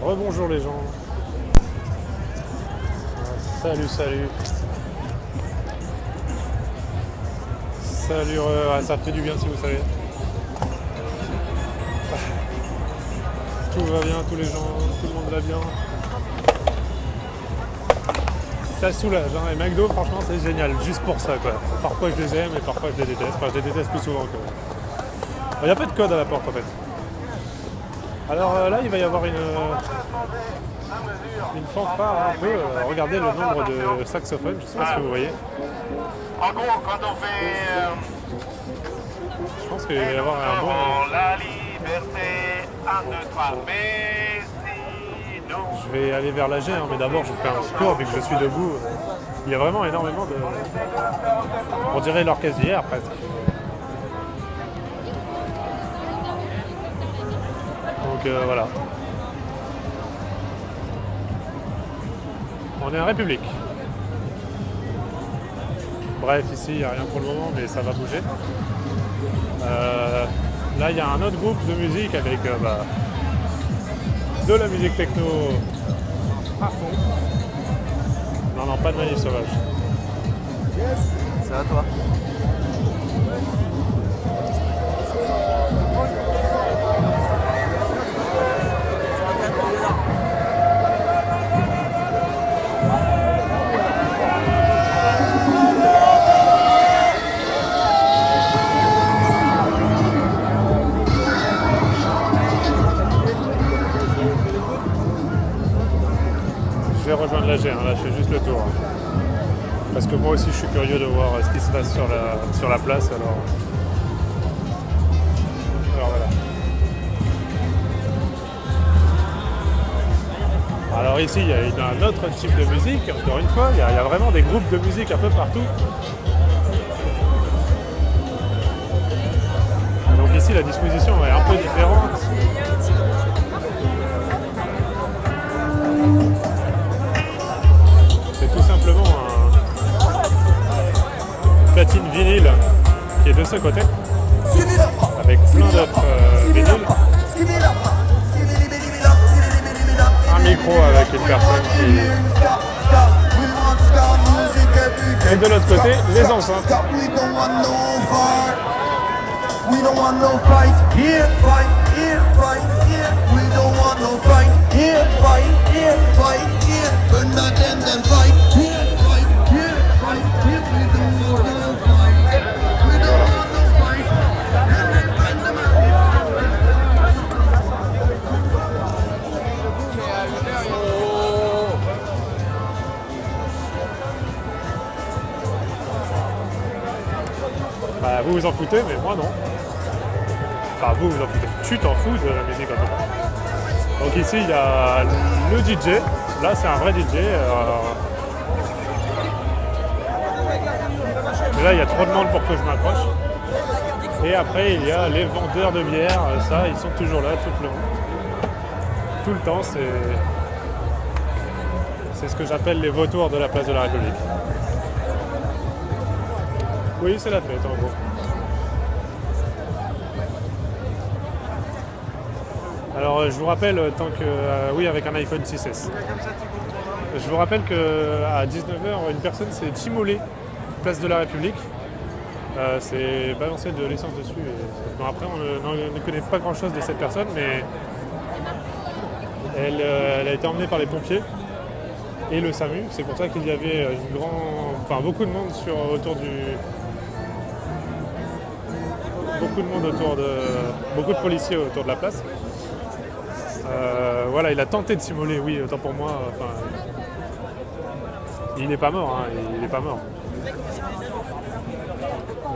Rebonjour les gens. Salut, salut. Salut, ça fait du bien si vous savez. Tout va bien, tous les gens, tout le monde va bien. Ça soulage, hein. Et McDo, franchement, c'est génial, juste pour ça, quoi. Parfois je les aime et parfois je les déteste. Enfin, je les déteste plus souvent que... Il n'y a pas de code à la porte, en fait. Alors là, il va y avoir une fanfare un peu. Regardez le nombre de saxophones, je ne sais pas si vous voyez. En gros, quand on fait... Je pense qu'il va y avoir un bon... La liberté, 1, 2, 3, mais sinon... Je vais aller vers l'AG, mais d'abord je fais un petit tour vu que je suis debout. Il y a vraiment énormément de... On dirait l'orchestre d'hier presque. Donc voilà. On est en République. Bref, ici il n'y a rien pour le moment, mais ça va bouger. Là il y a un autre groupe de musique avec de la musique techno à fond. Non, pas de manif sauvage. Yes, c'est à toi. Je vais rejoindre l'AG, là je fais juste le tour. Parce que moi aussi je suis curieux de voir ce qui se passe sur la place. Alors voilà. Alors ici il y a un autre type de musique, encore une fois, il y a vraiment des groupes de musique un peu partout. Donc ici la disposition est un peu différente. C'est tout simplement un platine vinyle qui est de ce côté, avec plein d'autres vinyles. Un micro avec une personne qui... Et de l'autre côté, les enceintes. Vous vous en foutez, mais moi non. Enfin, vous vous en foutez. Tu t'en fous de la musique en tout cas. Donc ici, il y a le DJ. Là, c'est un vrai DJ. Mais là, il y a trop de monde pour que je m'approche. Et après, il y a les vendeurs de bière. Ça, ils sont toujours là tout le long. Tout le temps, c'est ce que j'appelle les vautours de la place de la République. Oui, c'est la fête en gros. Alors je vous rappelle, oui, avec un iPhone 6S. Je vous rappelle qu'à 19h, une personne s'est immolée place de la République. C'est balancé de l'essence dessus. Bon, après, on ne connaît pas grand chose de cette personne, mais elle a été emmenée par les pompiers et le SAMU. C'est pour ça qu'il y avait beaucoup de monde beaucoup de policiers autour de la place. Voilà, il a tenté de s'immoler, oui, autant pour moi. Il n'est pas mort, il n'est pas mort.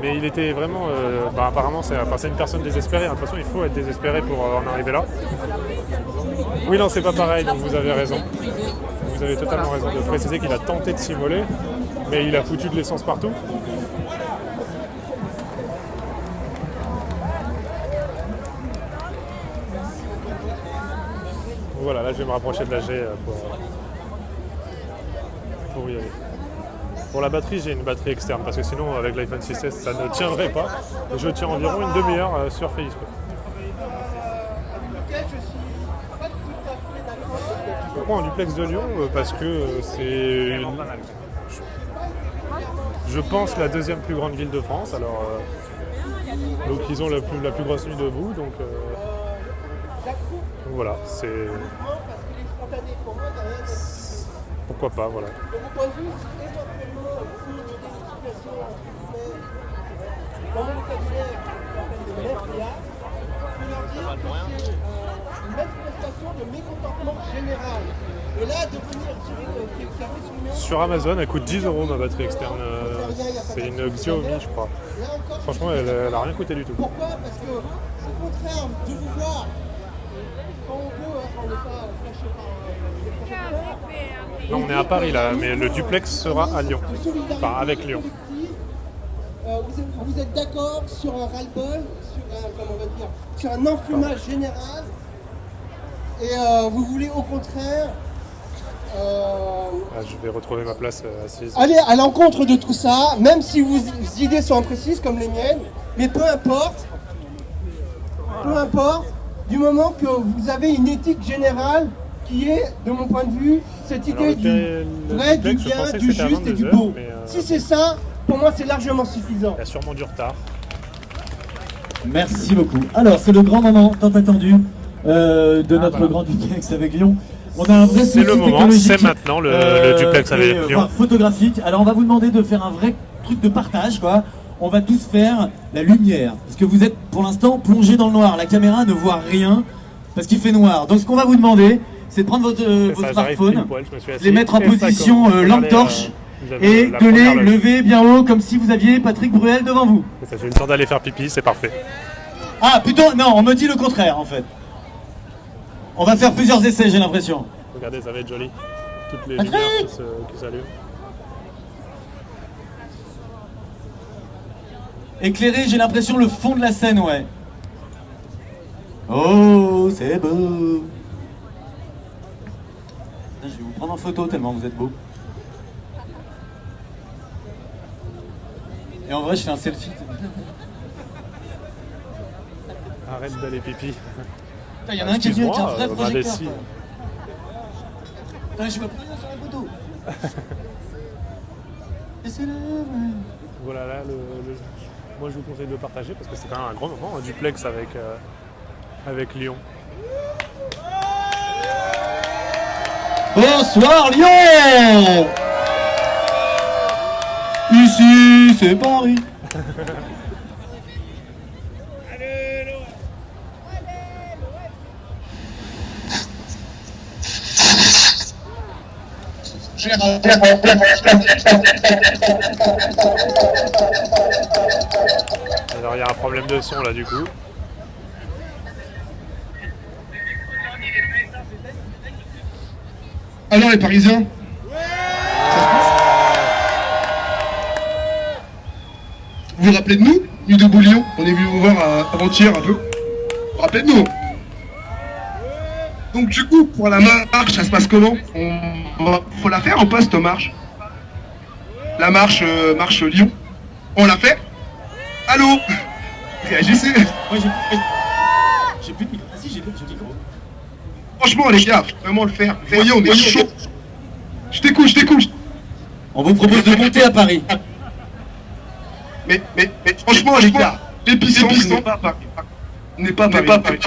Mais il était vraiment... apparemment, c'est une personne désespérée. De toute façon, il faut être désespéré pour en arriver là. Oui, non, c'est pas pareil, donc vous avez raison. Vous avez totalement raison de préciser qu'il a tenté de s'immoler, mais il a foutu de l'essence partout. Voilà, là je vais me rapprocher de l'AG pour y aller. Pour la batterie, j'ai une batterie externe parce que sinon avec l'iPhone 6S ça ne tiendrait pas. Je tiens environ une demi-heure sur Facebook. pourquoi un duplex de Lyon? Parce que je pense, la deuxième plus grande ville de France. Alors, donc ils ont la plus grosse nuit debout. Donc voilà, c'est... Pourquoi pas, voilà. Une manifestation de mécontentement général. Et là, de venir Sur Amazon, elle coûte 10 € ma batterie externe. C'est une Xiaomi, je crois. Franchement, elle a rien coûté du tout. Pourquoi? Parce que, au contraire, de vous voir, quand on veut, on n'est pas flashé par... Non, on est à Paris là, mais le duplex sera à Lyon. Enfin, avec Lyon. Vous êtes d'accord sur un ras-le-bol, sur un enfumage général, et vous voulez au contraire Je vais retrouver ma place assise. aller à l'encontre de tout ça, même si vos idées sont imprécises comme les miennes, mais peu importe, du moment que vous avez une éthique générale qui est, de mon point de vue, cette idée du vrai, du bien, du juste et du beau. Si c'est ça, pour moi c'est largement suffisant. Il y a sûrement du retard. Merci beaucoup. Alors, c'est le grand moment tant attendu de notre grand duplex avec Lyon. On a un vrai souci C'est le moment, technologique, c'est maintenant le duplex avec Lyon. Photographique. Alors, on va vous demander de faire un vrai truc de partage, quoi. On va tous faire la lumière, parce que vous êtes pour l'instant plongé dans le noir. La caméra ne voit rien parce qu'il fait noir. Donc, ce qu'on va vous demander, c'est de prendre vos smartphones, les mettre en position lampe torche. Et de les lever bien haut comme si vous aviez Patrick Bruel devant vous. J'ai le temps d'aller faire pipi, c'est parfait. Ah plutôt, non, on me dit le contraire en fait. On va faire plusieurs essais, j'ai l'impression. Regardez, ça va être joli. Toutes les Patrick lumières qui s'allument. Éclairer, j'ai l'impression, le fond de la scène, ouais. Oh, c'est beau. Je vais vous prendre en photo tellement vous êtes beau. Et en vrai, je fais un selfie. Arrête d'aller pipi. Il y en a un qui est venu avec un vrai Excuse-moi, projecteur. Attends, je me prends sur la photo. Laissez-le. Voilà, là, moi je vous conseille de le partager parce que c'est quand même un grand moment, un duplex avec Lyon. Bonsoir Lyon. Ici, c'est Paris. Alors il y a un problème de son là du coup. Alors les Parisiens, vous vous rappelez de nous, Nuit de Bouillon? On est venu vous voir avant-hier un peu. Vous vous rappelez de nous? Donc du coup, pour la marche, ça se passe comment? Faut la faire en poste marche. La marche Lyon. On l'a fait? Allô? Réagissez. Ouais, j'ai plus de micro. Ah si, j'ai plus de micro. Franchement les gars, faut vraiment le faire. Voyons, on est chaud. Je t'écoute. On vous propose de monter à Paris. Mais franchement les gars, l'épicentre n'est pas Paris. N'est pas Paris.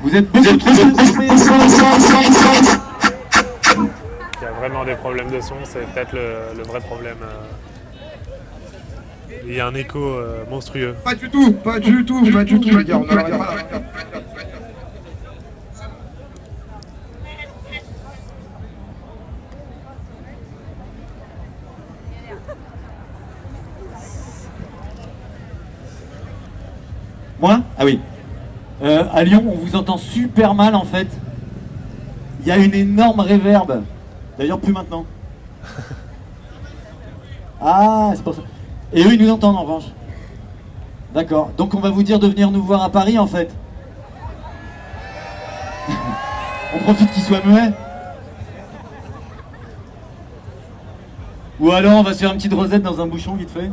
Vous êtes beaucoup trop... Il y a vraiment des problèmes de son, c'est peut-être le vrai problème. Il y a un écho monstrueux. Pas du tout, les gars, on n'arrête pas. Moi? Ah oui. À Lyon, on vous entend super mal en fait. Il y a une énorme réverb. D'ailleurs, plus maintenant. Ah, c'est pour ça. Et eux, ils nous entendent en revanche. D'accord. Donc on va vous dire de venir nous voir à Paris en fait. On profite qu'ils soient muets. Ou alors on va se faire une petite rosette dans un bouchon vite fait.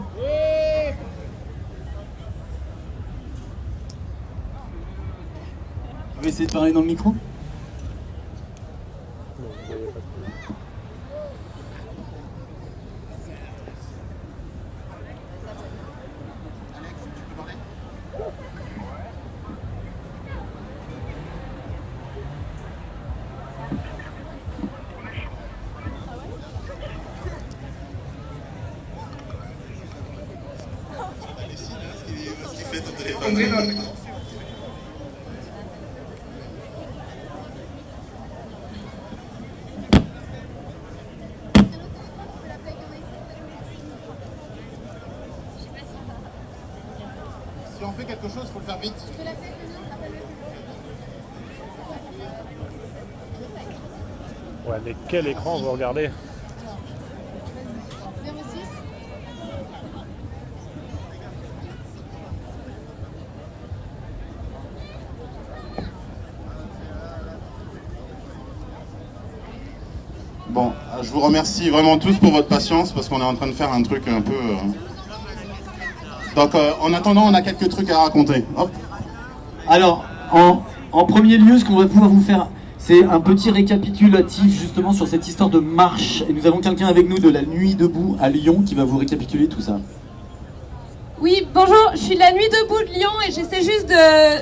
pouvez essayer de parler dans le micro? Si on fait quelque chose, il faut le faire vite. Ouais, mais quel écran vous regardez? Bon, je vous remercie vraiment tous pour votre patience parce qu'on est en train de faire un truc un peu... Donc en attendant, on a quelques trucs à raconter. Hop. Alors, en premier lieu, ce qu'on va pouvoir vous faire, c'est un petit récapitulatif justement sur cette histoire de marche. Et nous avons quelqu'un avec nous de la Nuit debout à Lyon qui va vous récapituler tout ça. Oui, bonjour, je suis de la Nuit debout de Lyon et j'essaie juste de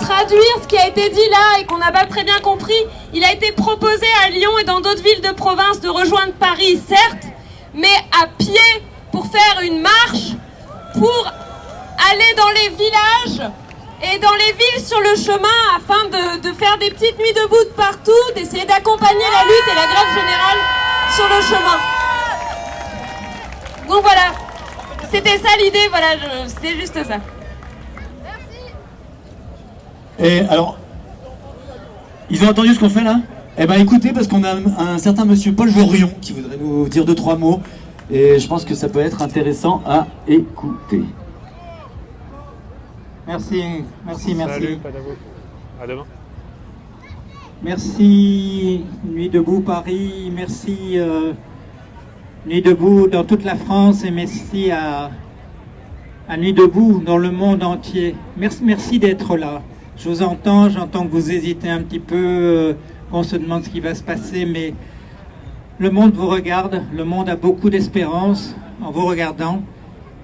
traduire ce qui a été dit là et qu'on n'a pas très bien compris. Il a été proposé à Lyon et dans d'autres villes de province de rejoindre Paris, certes, mais à pied pour faire une marche, pour aller dans les villages et dans les villes sur le chemin afin de faire des petites nuits debout de partout, d'essayer d'accompagner la lutte et la grève générale sur le chemin. Donc voilà, c'était ça l'idée, voilà, c'était juste ça. Et alors, ils ont entendu ce qu'on fait là? Eh ben écoutez, parce qu'on a un certain monsieur Paul Jorion qui voudrait nous dire 2-3 mots. Et je pense que ça peut être intéressant à écouter. Merci. Salut, Padavo. À demain. Merci Nuit debout Paris, merci Nuit debout dans toute la France et merci à Nuit debout dans le monde entier. Merci d'être là. Je vous entends, j'entends que vous hésitez un petit peu, on se demande ce qui va se passer, mais le monde vous regarde, le monde a beaucoup d'espérance en vous regardant.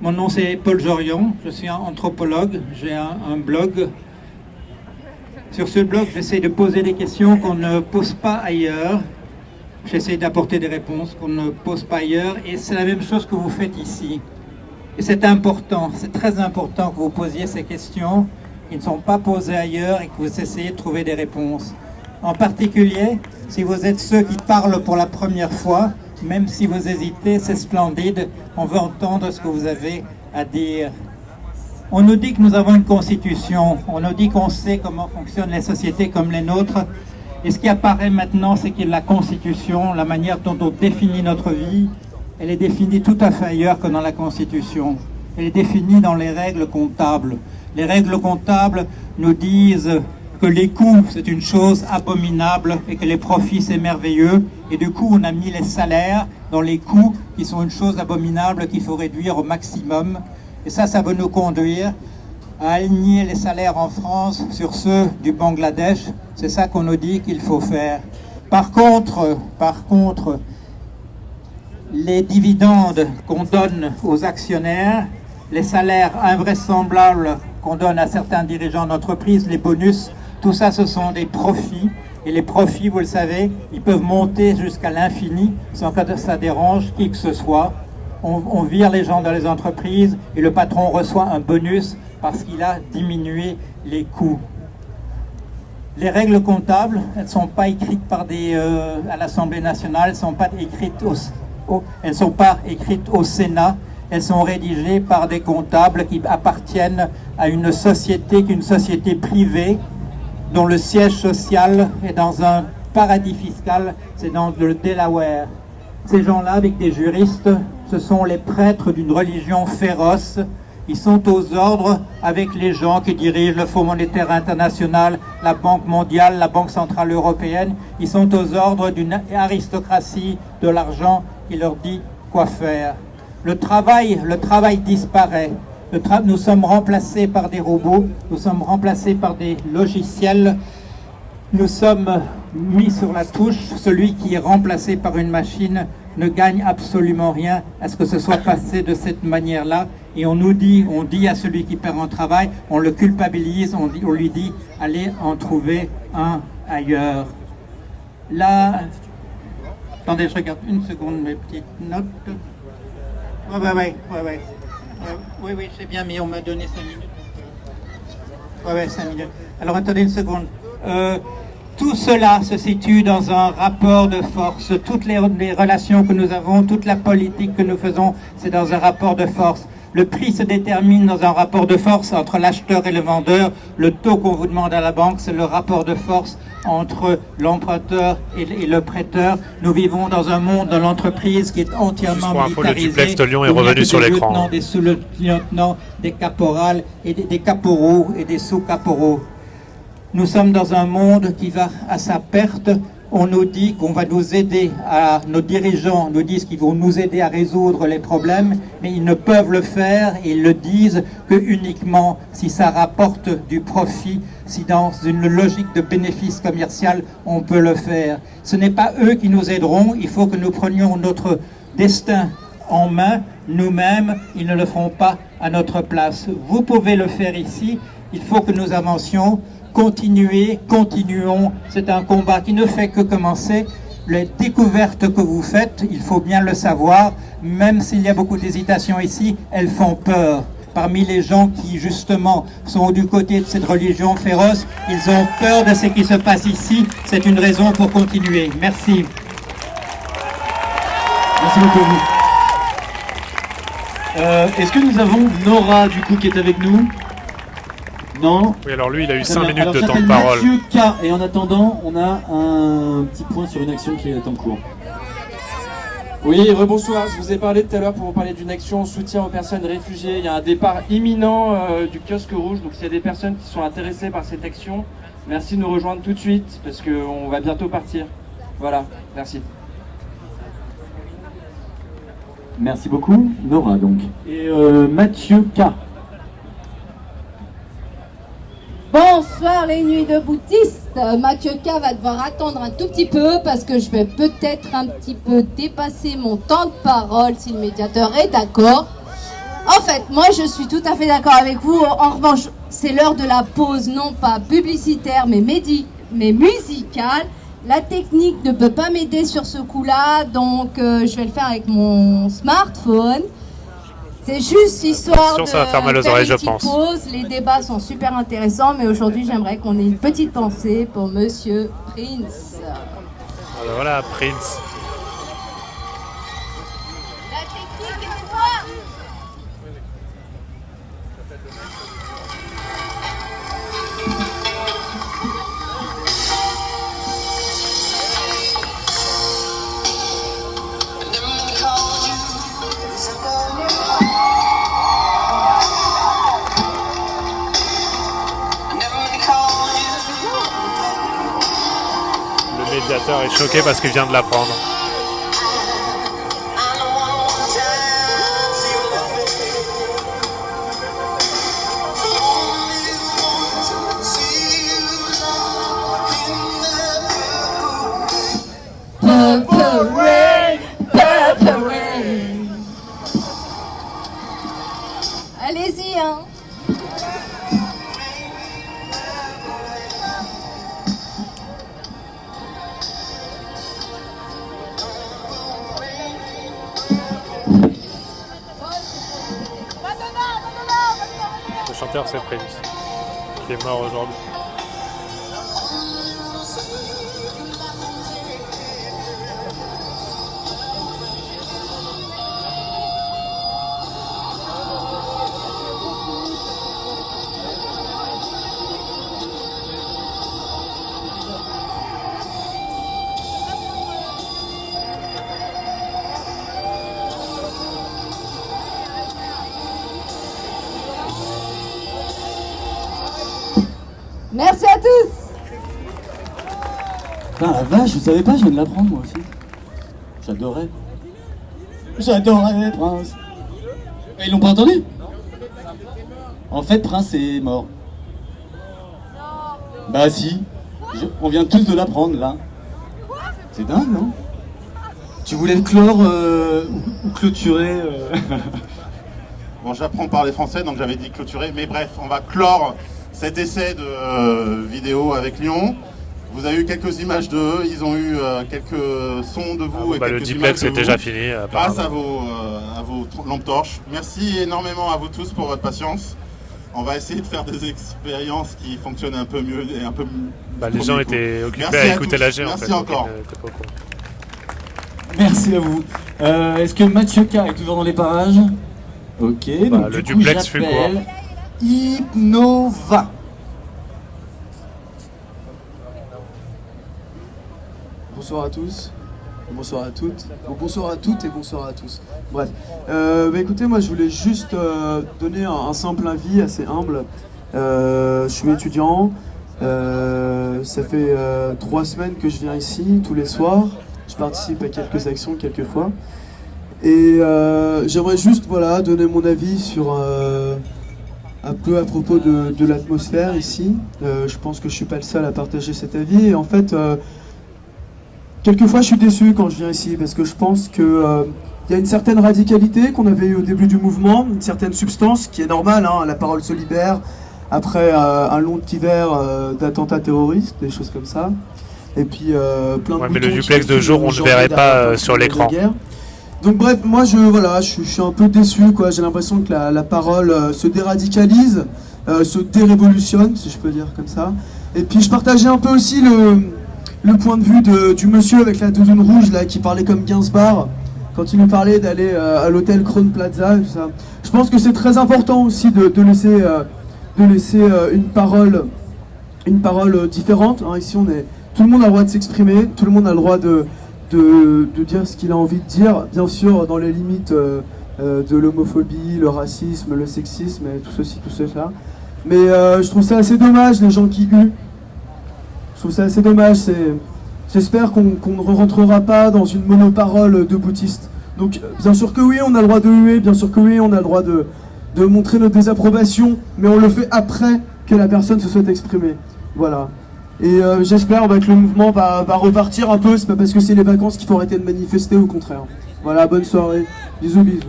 Mon nom c'est Paul Jorion, je suis anthropologue, j'ai un blog. Sur ce blog, j'essaie de poser des questions qu'on ne pose pas ailleurs. J'essaie d'apporter des réponses qu'on ne pose pas ailleurs et c'est la même chose que vous faites ici. Et c'est important, c'est très important que vous posiez ces questions qui ne sont pas posées ailleurs et que vous essayez de trouver des réponses. En particulier, si vous êtes ceux qui parlent pour la première fois, même si vous hésitez, c'est splendide, on veut entendre ce que vous avez à dire. On nous dit que nous avons une constitution, on nous dit qu'on sait comment fonctionnent les sociétés comme les nôtres, et ce qui apparaît maintenant, c'est que la constitution, la manière dont on définit notre vie, elle est définie tout à fait ailleurs que dans la constitution. Elle est définie dans les règles comptables. Les règles comptables nous disent que les coûts, c'est une chose abominable et que les profits, c'est merveilleux. Et du coup, on a mis les salaires dans les coûts qui sont une chose abominable qu'il faut réduire au maximum. Et ça va nous conduire à aligner les salaires en France sur ceux du Bangladesh. C'est ça qu'on nous dit qu'il faut faire. Par contre, les dividendes qu'on donne aux actionnaires, les salaires invraisemblables qu'on donne à certains dirigeants d'entreprise, les bonus, tout ça, ce sont des profits. Et les profits, vous le savez, ils peuvent monter jusqu'à l'infini sans que ça dérange qui que ce soit. On vire les gens dans les entreprises et le patron reçoit un bonus parce qu'il a diminué les coûts. Les règles comptables, elles ne sont pas écrites par à l'Assemblée nationale, elles ne sont pas écrites au Sénat. Elles sont rédigées par des comptables qui appartiennent à une société privée dont le siège social est dans un paradis fiscal, c'est dans le Delaware. Ces gens-là, avec des juristes, ce sont les prêtres d'une religion féroce. Ils sont aux ordres avec les gens qui dirigent le Fonds monétaire international, la Banque mondiale, la Banque centrale européenne. Ils sont aux ordres d'une aristocratie de l'argent qui leur dit quoi faire. Le travail disparaît. Nous sommes remplacés par des robots, nous sommes remplacés par des logiciels, nous sommes mis sur la touche. Celui qui est remplacé par une machine ne gagne absolument rien à ce que ce soit passé de cette manière-là. Et on dit à celui qui perd un travail, on le culpabilise, on lui dit allez en trouver un ailleurs. Là, attendez, je regarde une seconde mes petites notes. Oui, c'est bien, mais on m'a donné 5 minutes. Ouais, 5 minutes. Alors attendez une seconde. Tout cela se situe dans un rapport de force. Toutes les relations que nous avons, toute la politique que nous faisons, c'est dans un rapport de force. Le prix se détermine dans un rapport de force entre l'acheteur et le vendeur. Le taux qu'on vous demande à la banque, c'est le rapport de force entre l'emprunteur et le prêteur. Nous vivons dans un monde de l'entreprise qui est entièrement militarisé. Le duplex de Lyon est revenu sur l'écran. Des sous-lieutenants, des caporales, et des caporaux et des sous-caporaux. Nous sommes dans un monde qui va à sa perte. On nous dit qu'on va nous aider, nos dirigeants nous disent qu'ils vont nous aider à résoudre les problèmes, mais ils ne peuvent le faire, et ils le disent que uniquement si ça rapporte du profit, si dans une logique de bénéfice commercial, on peut le faire. Ce n'est pas eux qui nous aideront, il faut que nous prenions notre destin en main, nous-mêmes, ils ne le feront pas à notre place. Vous pouvez le faire ici, il faut que nous avancions. Continuons, c'est un combat qui ne fait que commencer. Les découvertes que vous faites, il faut bien le savoir, même s'il y a beaucoup d'hésitation ici, elles font peur. Parmi les gens qui justement sont du côté de cette religion féroce, ils ont peur de ce qui se passe ici, c'est une raison pour continuer. Merci. Merci beaucoup. Est-ce que nous avons Nora du coup qui est avec nous? Non. Oui, alors lui, il a eu 5 minutes de temps de parole. Mathieu K. Et en attendant, on a un petit point sur une action qui est en cours. Oui, rebonsoir. Je vous ai parlé tout à l'heure pour vous parler d'une action en soutien aux personnes réfugiées. Il y a un départ imminent du kiosque rouge. Donc, s'il y a des personnes qui sont intéressées par cette action, merci de nous rejoindre tout de suite parce qu'on va bientôt partir. Voilà, merci. Merci beaucoup, Nora donc. Et Mathieu K. Bonsoir les nuits de boutistes. Mathieu K va devoir attendre un tout petit peu parce que je vais peut-être un petit peu dépasser mon temps de parole si le médiateur est d'accord. En fait, moi je suis tout à fait d'accord avec vous. En revanche, c'est l'heure de la pause, non pas publicitaire mais musicale. La technique ne peut pas m'aider sur ce coup-là, donc je vais le faire avec mon smartphone. C'est juste histoire de ça va faire mal aux oreilles, je pense. Pause. Les débats sont super intéressants, mais aujourd'hui, j'aimerais qu'on ait une petite pensée pour Monsieur Prince. Voilà, Prince. La technique est de moi. Le médiateur est choqué parce qu'il vient de l'apprendre. Purple rain, purple rain. Allez-y, hein. Le chanteur, c'est Prince, qui est mort aujourd'hui. Merci à tous. Putain, la vache, je savais pas, je viens de l'apprendre moi aussi. J'adorais Prince. Et ils l'ont pas entendu? En fait, Prince est mort. Bah si, on vient tous de l'apprendre là. C'est dingue, non? Tu voulais le clore ou clôturer Bon, j'apprends à parler français, donc j'avais dit clôturer, mais bref, on va clore cet essai de vidéo avec Lyon. Vous avez eu quelques images d'eux, ils ont eu quelques sons de vous et quelques le duplex est déjà fini. Grâce à vos lampes torches. Merci énormément à vous tous pour votre patience. On va essayer de faire des expériences qui fonctionnent un peu mieux et un peu. Les gens étaient occupés à écouter l'AG en fait. Merci encore. Merci à vous. Est-ce que Mathieu K est toujours dans les parages? Ok, donc le duplex fait quoi? Hypnova. Bonsoir à tous, bonsoir à toutes, bonsoir à toutes et bonsoir à tous. Bref, écoutez, moi je voulais juste donner un simple avis assez humble. Je suis étudiant, ça fait 3 semaines que je viens ici tous les soirs. Je participe à quelques actions quelques fois. Et j'aimerais juste donner mon avis sur un peu à propos de l'atmosphère ici. Je pense que je suis pas le seul à partager cet avis. Et en fait, quelquefois je suis déçu quand je viens ici parce que je pense que y a une certaine radicalité qu'on avait eu au début du mouvement, une certaine substance qui est normale, hein, la parole se libère après un long hiver d'attentats terroristes, des choses comme ça. Et puis plein de mais le duplex de jour on ne verrait pas sur l'écran. Donc bref, moi je suis un peu déçu, quoi. J'ai l'impression que la parole se déradicalise, se dérévolutionne, si je peux dire comme ça. Et puis je partageais un peu aussi le point de vue du monsieur avec la doudoune rouge là, qui parlait comme Gainsbourg, quand il nous parlait d'aller à l'hôtel Crown Plaza et tout ça. Je pense que c'est très important aussi de laisser une parole différente. Hein. Ici tout le monde a le droit de s'exprimer, tout le monde a le droit de dire ce qu'il a envie de dire, bien sûr dans les limites de l'homophobie, le racisme, le sexisme et tout ceci, tout cela. Mais je trouve ça assez dommage, les gens qui huent. Je trouve ça assez dommage. J'espère qu'on ne rentrera pas dans une monoparole de boutiste. Donc bien sûr que oui, on a le droit de huer, bien sûr que oui, on a le droit de montrer notre désapprobation, mais on le fait après que la personne se soit exprimée. Voilà. Et j'espère que le mouvement va repartir un peu. C'est pas parce que c'est les vacances qu'il faut arrêter de manifester, au contraire. Voilà, bonne soirée. Bisous, bisous.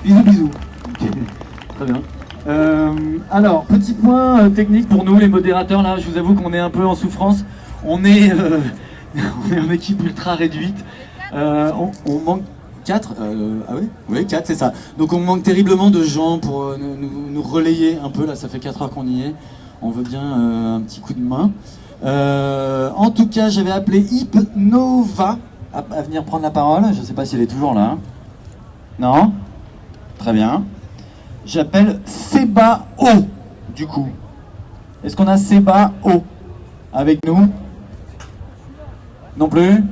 Bisous, bisous. Très bien. Alors, petit point technique pour nous, les modérateurs. Là, je vous avoue qu'on est un peu en souffrance. On est en équipe ultra réduite. On manque 4. Ah oui, oui, 4, c'est ça. Donc on manque terriblement de gens pour nous relayer un peu. Là, ça fait 4 heures qu'on y est. On veut bien un petit coup de main. En tout cas, j'avais appelé Hypnova à venir prendre la parole. Je ne sais pas si elle est toujours là. Non? Très bien. J'appelle Seba O, du coup. Est-ce qu'on a Seba O avec nous? Non plus?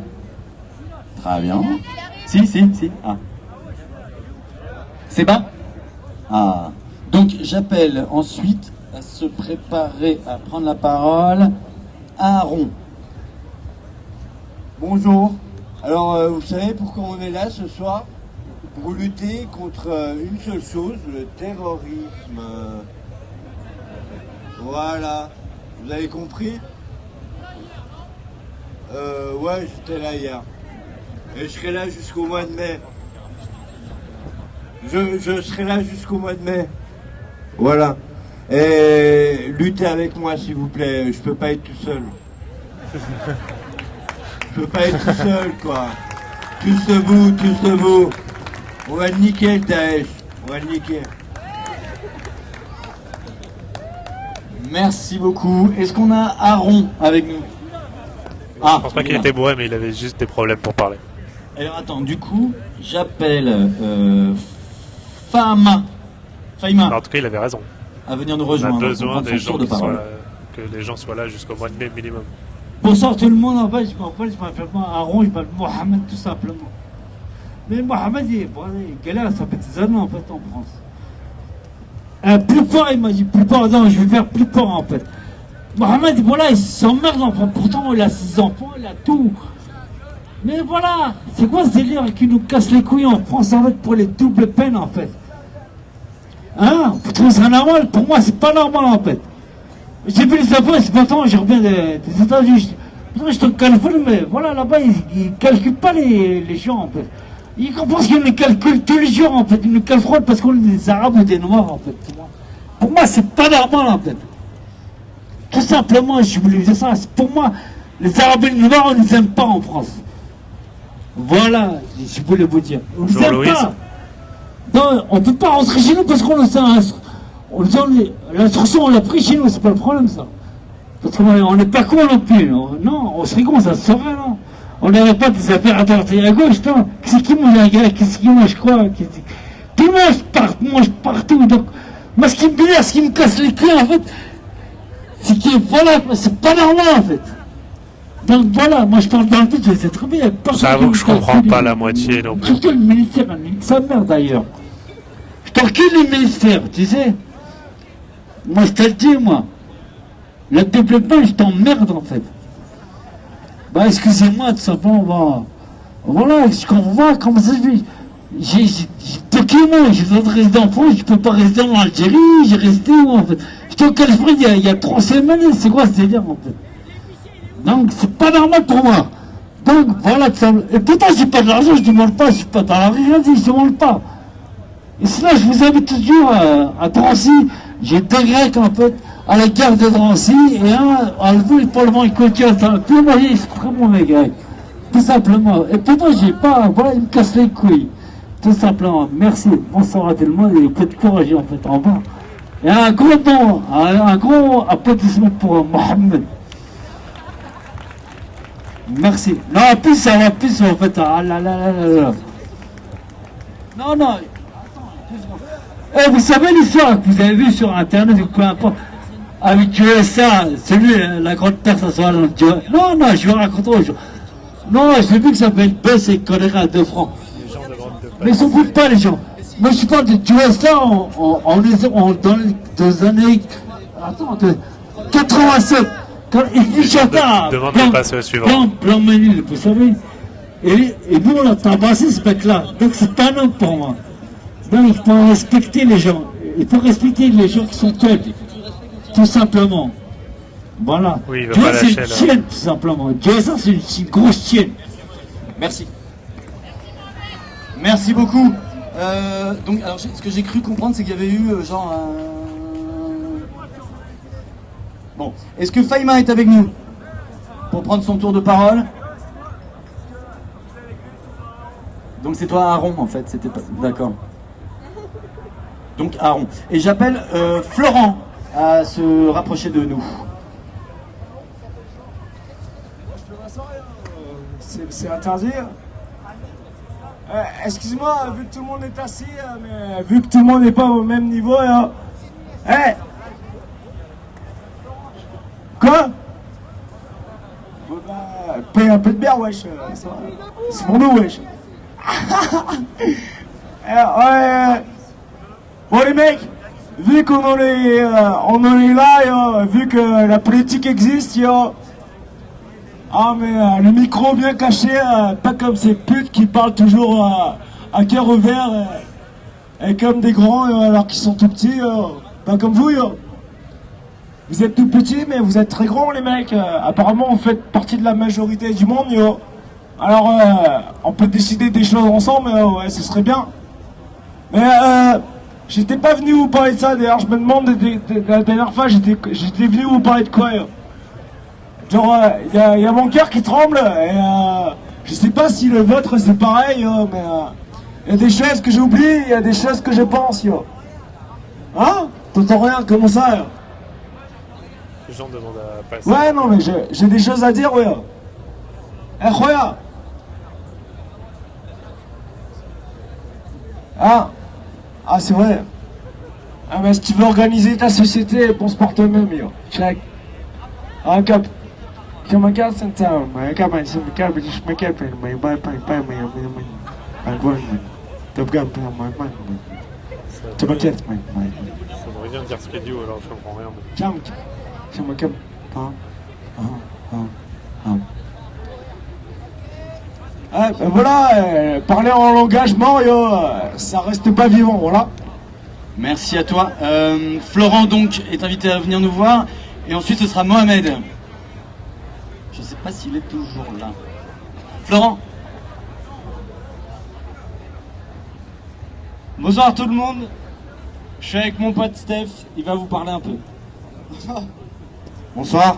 Très bien. Si. Ah. Seba? Ah. Donc, j'appelle ensuite à se préparer à prendre la parole Aaron. Bonjour. Alors, vous savez pourquoi on est là ce soir? Pour lutter contre une seule chose, le terrorisme. Voilà. Vous avez compris? Ouais, j'étais là hier. Et je serai là jusqu'au mois de mai. Je serai là jusqu'au mois de mai. Voilà. Et luttez avec moi, s'il vous plaît. Je peux pas être tout seul. Je peux pas être tout seul, quoi. Tous debout. On va le niquer, le Daesh. On va le niquer. Merci beaucoup. Est-ce qu'on a Aaron avec nous? Je pense pas qu'il était bourré, mais il avait juste des problèmes pour parler. Alors attends, du coup, j'appelle Faima. En tout cas, il avait raison. À venir nous rejoindre. On a besoin des gens que les gens soient là jusqu'au mois de mai minimum. Bonsoir tout le monde, en fait, je m'appelle Aaron, je m'appelle Mohamed tout simplement. Mais Mohamed, il galère, ça fait des années en fait en France. Plus fort, il m'a dit plus fort, non, je vais faire plus fort en fait. Mohamed, voilà, il s'emmerde enfant, pourtant il a ses enfants, il a tout. Mais voilà, c'est quoi ce délire qui nous casse les couilles en France en fait pour les doubles peines en fait? Hein? Vous trouvez ça normal? Pour moi, c'est pas normal en fait. J'ai vu les Japonais ce matin, je reviens des États-Unis. Je suis en Californie, mais voilà, là-bas, ils calculent pas les gens en fait. Ils pensent qu'ils nous calculent tous les jours en fait. Ils nous calculent parce qu'on est des Arabes ou des Noirs en fait. Pour moi, c'est pas normal en fait. Tout simplement, je voulais dire ça. Pour moi, les Arabes et les Noirs, on ne les aime pas en France. Voilà, je voulais vous dire. On ne les aime pas. Non, on ne peut pas rentrer chez nous parce qu'on le sait. L'instruction, on l'a pris chez nous, c'est pas le problème ça. Parce qu'on n'est pas con non plus. Non, on serait con, ça se saurait, non. On n'aurait pas des affaires à droite et à gauche, non. Qu'est-ce qui mange un grec? Qu'est-ce qui mange quoi? Tout le monde mange partout. Donc, moi, ce qui me blesse, ce qui me casse les couilles, en fait, c'est que, voilà, c'est pas normal, en fait. Donc voilà, moi je parle dans le but, c'est très bien. J'avoue que je comprends pas la moitié non plus. Surtout le ministère, sa mère d'ailleurs. Je t'encule le ministère, tu sais. Moi je te le dis, moi. Le développement, je t'emmerde en fait. Bah excusez-moi, tout simplement, voilà, je comprends comment ça se fait. J'ai documents, j'ai d'autres résidents en France, je peux pas rester en Algérie, j'ai resté où en fait. J'étais au Californie il y a 3 semaines, c'est quoi ce délire en fait? Donc c'est pas normal pour moi. Donc voilà, et pourtant j'ai pas de l'argent, je demande pas, je suis pas dans la rien dit, je demande pas. Et sinon je vous invite toujours à Drancy, j'ai 2 Grecs en fait, à la gare de Drancy, et un à le Parlement écossais, tout le monde c'est très bon les Grecs. Tout simplement. Et pourtant j'ai pas, voilà, ils me cassent les couilles. Tout simplement. Merci, bonsoir à tout le monde, et peu de courage en fait en bas. Et un gros applaudissement pour Mohamed. Merci. Non, en plus, ça va plus, en fait. Ah là là là là. Non, non. Eh, vous savez l'histoire que vous avez vue sur Internet, ou peu importe, avec USA, celui, la grande terre, ça soit dans Dieu. Non, non, je vais raconter autre chose. Non, j'ai vu que ça s'appelle Bess et Colère à 2 francs. Mais ils s'en foutent pas, les gens. Moi, je parle de USA dans les années. Attends, 87. Quand demande de passer au suivant. Blanc Manil, vous savez. Et nous, on a tabassé ce mec-là. Donc, c'est pas un homme pour moi. Donc, il faut respecter les gens. Il faut respecter les gens qui sont tels. Tout simplement. Voilà. Oui, il veut Dieu, pas c'est lâcher, une chienne, tout simplement. Dieu, ça, c'est une grosse chienne. Merci. Merci beaucoup. Donc, alors, ce que j'ai cru comprendre, c'est qu'il y avait eu genre un... Bon, est-ce que Faïma est avec nous pour prendre son tour de parole? Donc c'est toi Aaron en fait, c'était pas... D'accord. Donc Aaron. Et j'appelle Florent à se rapprocher de nous. C'est interdit. Excuse-moi, vu que tout le monde est assis, mais vu que tout le monde n'est pas au même niveau, hey! Quoi? Paye un peu de bière, wesh. C'est pour nous, wesh. Bon, les mecs, vu qu'on en est là, vu que la politique existe, ah, mais le micro bien caché, pas comme ces putes qui parlent toujours à cœur ouvert, et comme des grands alors qu'ils sont tout petits, pas comme vous, Vous êtes tout petits, mais vous êtes très grands, les mecs. Apparemment, vous faites partie de la majorité du monde, Alors, on peut décider des choses ensemble, ouais, ce serait bien. Mais, j'étais pas venu vous parler de ça, d'ailleurs, je me demande, la dernière fois, j'étais venu vous parler de quoi, Genre, y a mon cœur qui tremble, et je sais pas si le vôtre c'est pareil, mais y a des choses que j'oublie, il y a des choses que je pense, Hein? T'entends rien, comment ça, Les gens demandent à passer. Ouais, non, mais j'ai des choses à dire, ouais. Eh, Khoya. Ah, c'est vrai. Ah, mais si tu veux organiser ta société, pense par toi-même, Check. Ah, cap. Comme un gars, c'est un mais cap, c'est un cap, je me cap, mais pas, Top Gun, tu m'inquiètes, Ça veut rien dire ce qu'il dit, ou alors je comprends rien. Jump. Ah, ben voilà, parler en langage mort, ça reste pas vivant, voilà. Merci à toi. Florent donc est invité à venir nous voir. Et ensuite ce sera Mohamed. Je ne sais pas s'il est toujours là. Florent. Bonsoir tout le monde. Je suis avec mon pote Steph. Il va vous parler un peu. Bonsoir.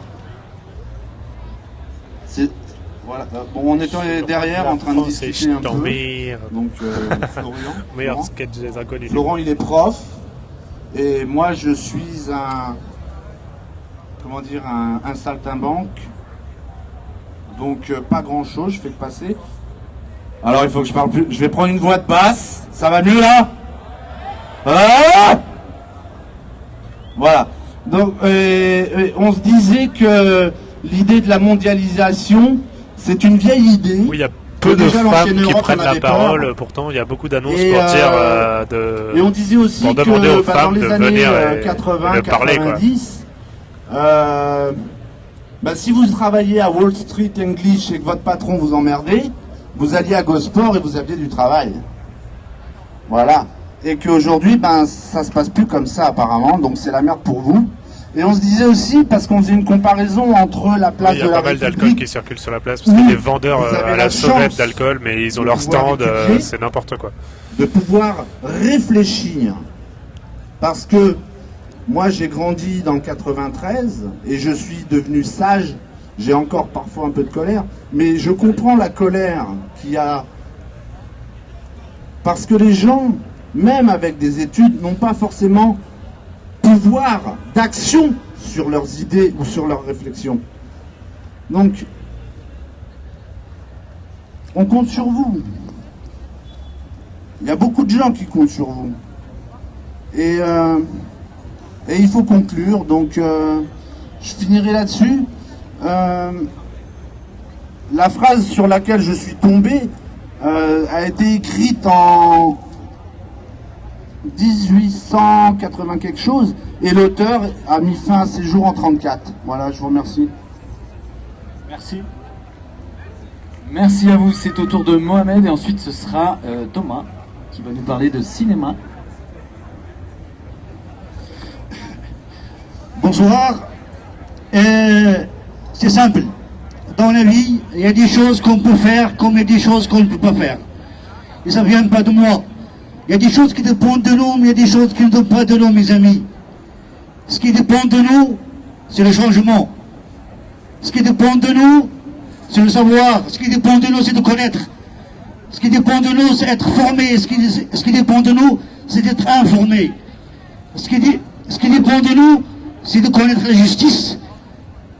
Voilà. Bon, on est derrière en train de discuter un peu. Donc Florent, il est prof et moi je suis un saltimbanque. Donc pas grand chose, je fais que passer. Alors il faut que je parle plus. Je vais prendre une voix de basse. Ça va mieux là? Voilà. Donc on se disait que l'idée de la mondialisation, c'est une vieille idée. Oui, il y a peu de femmes qui prennent la parole. Pourtant, il y a beaucoup d'annonces pour dire Et on disait aussi pour demander aux femmes dans les de années venir 80, parler, 90, si vous travailliez à Wall Street English et que votre patron vous emmerdait, vous alliez à Gosport et vous aviez du travail. Voilà. Et qu'aujourd'hui, ça se passe plus comme ça apparemment, donc c'est la merde pour vous. Et on se disait aussi, parce qu'on faisait une comparaison entre la place de la République... Il y a pas mal d'alcool qui circule sur la place, parce qu'il y a des vendeurs à la sauvette d'alcool, mais ils ont leur stand, c'est n'importe quoi. De pouvoir réfléchir. Parce que moi j'ai grandi dans le 93, et je suis devenu sage, j'ai encore parfois un peu de colère, mais je comprends la colère qu'il y a... Parce que les gens, même avec des études, n'ont pas forcément... pouvoir d'action sur leurs idées ou sur leurs réflexions. Donc, on compte sur vous. Il y a beaucoup de gens qui comptent sur vous. Et il faut conclure, donc je finirai là-dessus. La phrase sur laquelle je suis tombé a été écrite en 1880 quelque chose, et l'auteur a mis fin à ses jours en 34. Voilà, je vous remercie. Merci. Merci à vous, c'est au tour de Mohamed et ensuite ce sera Thomas qui va nous parler de cinéma. Bonsoir. C'est simple. Dans la vie, il y a des choses qu'on peut faire comme il y a des choses qu'on ne peut pas faire. Et ça ne vient pas de moi. Il y a des choses qui dépendent de nous, mais il y a des choses qui ne dépendent pas de nous, mes amis. Ce qui dépend de nous, c'est le changement. Ce qui dépend de nous, c'est le savoir. Ce qui dépend de nous, c'est de connaître. Ce qui dépend de nous, c'est être formé. Ce qui dépend de nous, c'est d'être informé. Ce qui dépend de nous, c'est de connaître la justice.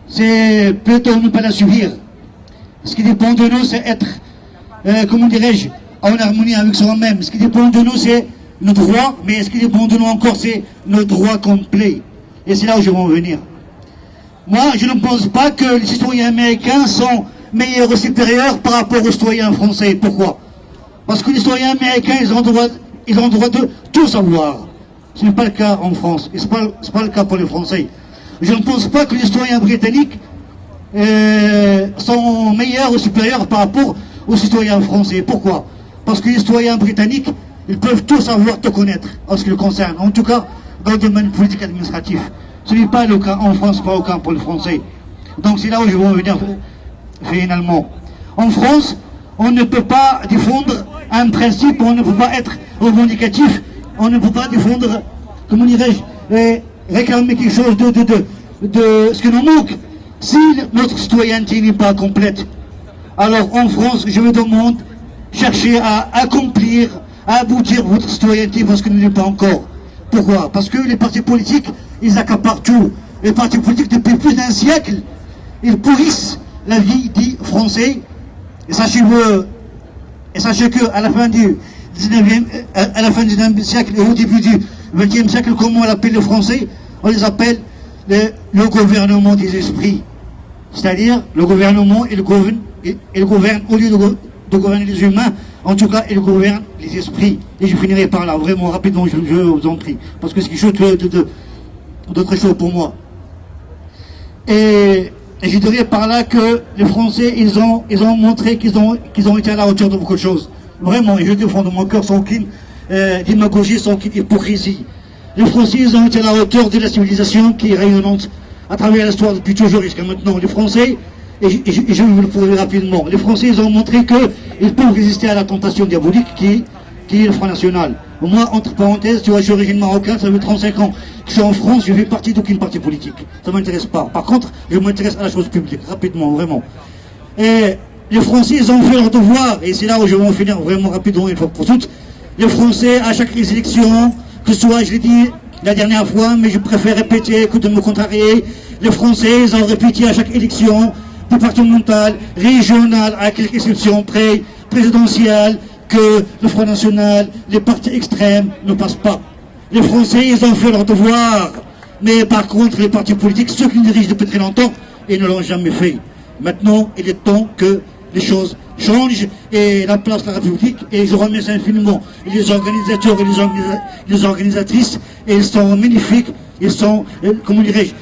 C'est plutôt ne pas la subir. Ce qui dépend de nous, c'est être, comment dirais-je, en harmonie avec soi-même. Ce qui dépend de nous, c'est nos droits, mais ce qui dépend de nous encore, c'est nos droits complets. Et c'est là où je vais en venir. Moi, je ne pense pas que les citoyens américains sont meilleurs ou supérieurs par rapport aux citoyens français. Pourquoi? Parce que les citoyens américains, ils ont le droit de tout savoir. Ce n'est pas le cas en France, et ce n'est pas le cas pour les Français. Je ne pense pas que les citoyens britanniques sont meilleurs ou supérieurs par rapport aux citoyens français. Pourquoi? Parce que les citoyens britanniques, ils peuvent tout savoir, tout connaître, en ce qui le concerne. En tout cas, dans le domaine politique administratif. Ce n'est pas le cas en France, pas le cas pour les Français. Donc c'est là où je vais en venir finalement. En France, on ne peut pas défendre un principe, on ne peut pas être revendicatif, on ne peut pas défendre, comment dirais-je, réclamer quelque chose de ce que nous manque. Si notre citoyenneté n'est pas complète, alors en France, je me demande, chercher à accomplir, à aboutir votre citoyenneté parce que nous n'est pas encore. Pourquoi? Parce que les partis politiques, ils accaparent tout. Les partis politiques, depuis plus d'un siècle, ils pourrissent la vie des Français. Et sachez qu'à la fin du 19e siècle et au début du 20e siècle, comment on appelle les Français? On les appelle le gouvernement des esprits. C'est-à-dire, le gouvernement, il gouverne, au lieu de gouverner les humains, en tout cas, il gouverne les esprits. Et je finirai par là, vraiment rapidement, je vous en prie. Parce que c'est quelque chose de très chaud pour moi. Et je dirais par là que les Français, ils ont montré qu'ils ont été à la hauteur de beaucoup de choses. Vraiment, et je défends de mon cœur sans aucune démagogie, sans aucune hypocrisie. Les Français, ils ont été à la hauteur de la civilisation qui est rayonnante à travers l'histoire depuis toujours jusqu'à maintenant. Les Français, et je vais vous le prouver rapidement, les Français, ils ont montré qu'ils peuvent résister à la tentation diabolique qui est le Front National. Moi, entre parenthèses, tu vois, je suis d'origine marocaine, ça fait 35 ans que je suis en France, je fais partie d'aucune parti politique. Ça m'intéresse pas. Par contre, je m'intéresse à la chose publique, rapidement, vraiment. Et les Français, ils ont fait leur devoir, et c'est là où je vais en finir vraiment rapidement une fois pour toutes. Les Français, à chaque élection, que ce soit, je l'ai dit la dernière fois, mais je préfère répéter que de me contrarier, les Français, ils ont répété à chaque élection, départementale, régionale, à quelques exceptions près, présidentielle, que le Front National, les partis extrêmes ne passent pas. Les Français, ils ont fait leur devoir. Mais par contre, les partis politiques, ceux qui dirigent depuis très longtemps, ils ne l'ont jamais fait. Maintenant, il est temps que les choses changent et la place de la République, et je remercie infiniment les organisateurs et les organisatrices, et ils sont magnifiques, ils sont, comment dirais-je,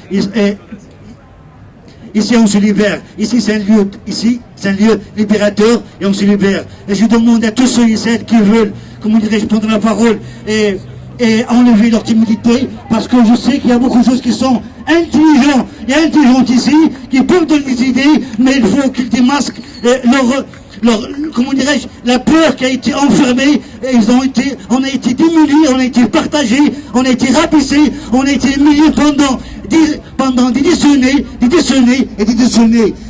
ici on se libère, ici c'est un lieu libérateur et on se libère. Et je demande à tous ceux et celles qui veulent, comment dirais-je, prendre la parole et enlever leur timidité, parce que je sais qu'il y a beaucoup de choses qui sont intelligentes ici, qui peuvent donner des idées, mais il faut qu'ils démasquent comment dirais-je, la peur qui a été enfermée, et on a été démunis, on a été partagés, on a été rabaissés, on a été humiliés pendant des décennies,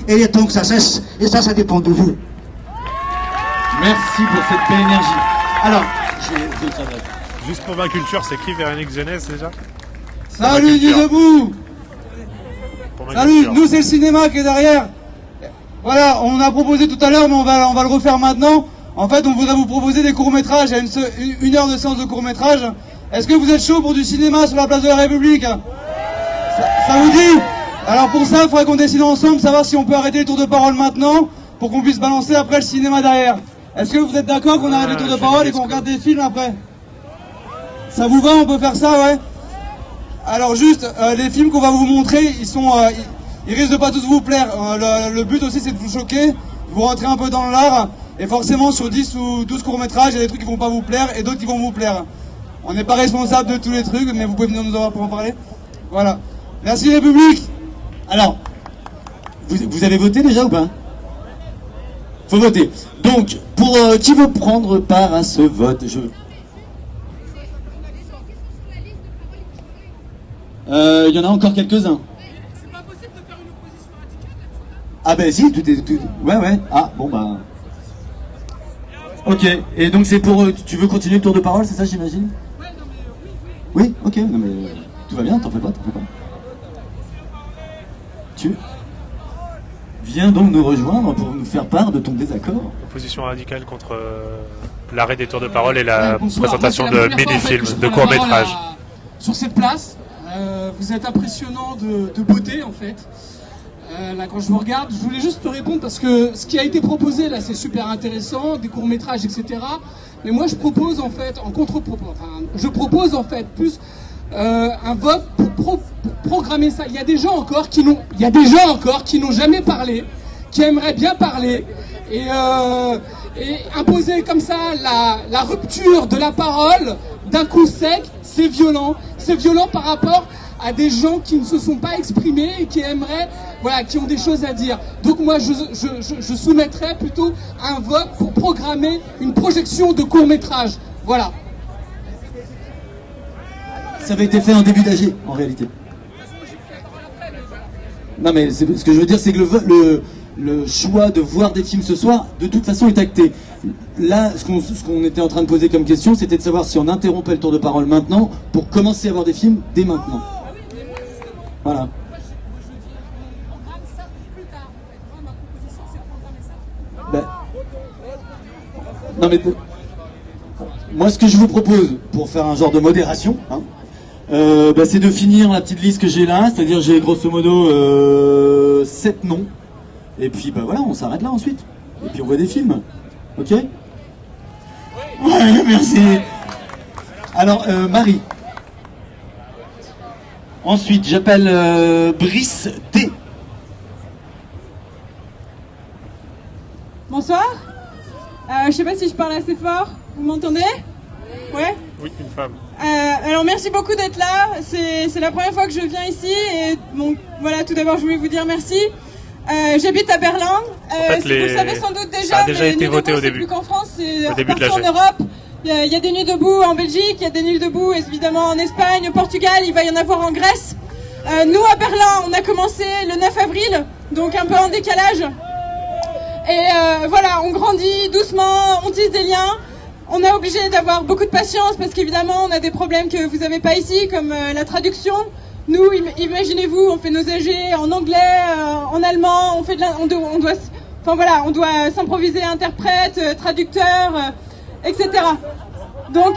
et il est temps que ça cesse, et ça dépend de vous. Merci pour cette belle énergie. Alors, juste pour ma culture, c'est qui Véronique Jeunesse déjà? Salut Nuit debout. Salut, nous c'est le cinéma qui est derrière. Voilà, on a proposé tout à l'heure, mais on va le refaire maintenant. En fait, on voudrait vous proposer des courts-métrages, une heure de séance de court-métrage. Est-ce que vous êtes chaud pour du cinéma sur la place de la République? Ça vous dit? Alors pour ça, il faudrait qu'on décide ensemble, savoir si on peut arrêter les tours de parole maintenant, pour qu'on puisse balancer après le cinéma derrière. Est-ce que vous êtes d'accord qu'on arrête les tours de parole et qu'on regarde des films après? Ça vous va? On peut faire ça, ouais? Alors juste, les films qu'on va vous montrer, ils risquent de pas tous vous plaire. Le but aussi, c'est de vous choquer, de vous rentrer un peu dans l'art. Et forcément, sur 10 ou 12 courts-métrages, il y a des trucs qui vont pas vous plaire et d'autres qui vont vous plaire. On n'est pas responsable de tous les trucs, mais vous pouvez venir nous avoir pour en parler. Voilà. Merci République. Alors, vous avez voté déjà ou pas? Faut voter. Donc, pour qui veut prendre part à ce vote? Il y en a encore quelques-uns. Ah ben si, tout est... Ouais. Ah, bon bah... Ok, et donc c'est pour... tu veux continuer le tour de parole, c'est ça j'imagine? Oui, ok, non mais... tout va bien, t'en fais pas. Tu viens donc nous rejoindre pour nous faire part de ton désaccord. Opposition radicale contre l'arrêt des tours de parole et la présentation de mini-films, de courts-métrages. Sur cette place, vous êtes impressionnant de beauté en fait. Là quand je vous regarde, je voulais juste te répondre parce que ce qui a été proposé là c'est super intéressant, des courts-métrages etc. Mais moi je propose en fait, je propose en fait plus un vote pour programmer ça. Il y a des gens encore qui n'ont jamais parlé, qui aimeraient bien parler et imposer comme ça la rupture de la parole d'un coup sec, c'est violent par rapport à des gens qui ne se sont pas exprimés et qui aimeraient, voilà, qui ont des choses à dire. Donc moi je soumettrais plutôt un vote pour programmer une projection de court-métrage. Voilà. Ça avait été fait en début d'AG, en réalité. Non mais ce que je veux dire, c'est que le choix de voir des films ce soir, de toute façon, est acté. Là, ce qu'on était en train de poser comme question, c'était de savoir si on interrompait le tour de parole maintenant pour commencer à voir des films dès maintenant. Voilà. Ben, non mais moi, ce que je vous propose, pour faire un genre de modération, hein, c'est de finir la petite liste que j'ai là, c'est-à-dire j'ai grosso modo 7 noms, et puis bah voilà, on s'arrête là ensuite, et puis on voit des films, ok? Ouais, merci. Alors, Marie. Ensuite, j'appelle Brice T. Bonsoir. Je sais pas si je parle assez fort, vous m'entendez? Ouais? Oui, une femme. Alors merci beaucoup d'être là, c'est la première fois que je viens ici et bon voilà, tout d'abord je voulais vous dire merci. J'habite à Berlin, en fait, vous le savez sans doute déjà, ça a déjà mais été voté au début. Plus qu'en France, c'est au début de la partout en Europe. Il y a des nuits debout en Belgique, il y a des nuits debout évidemment en Espagne, au Portugal, il va y en avoir en Grèce. Nous à Berlin, on a commencé le 9 avril, donc un peu en décalage. Et voilà, on grandit doucement, on tisse des liens. On est obligé d'avoir beaucoup de patience parce qu'évidemment on a des problèmes que vous n'avez pas ici, comme la traduction. Nous, imaginez-vous, on fait nos AG en anglais, en allemand, on doit s'improviser interprète, traducteur, etc. Donc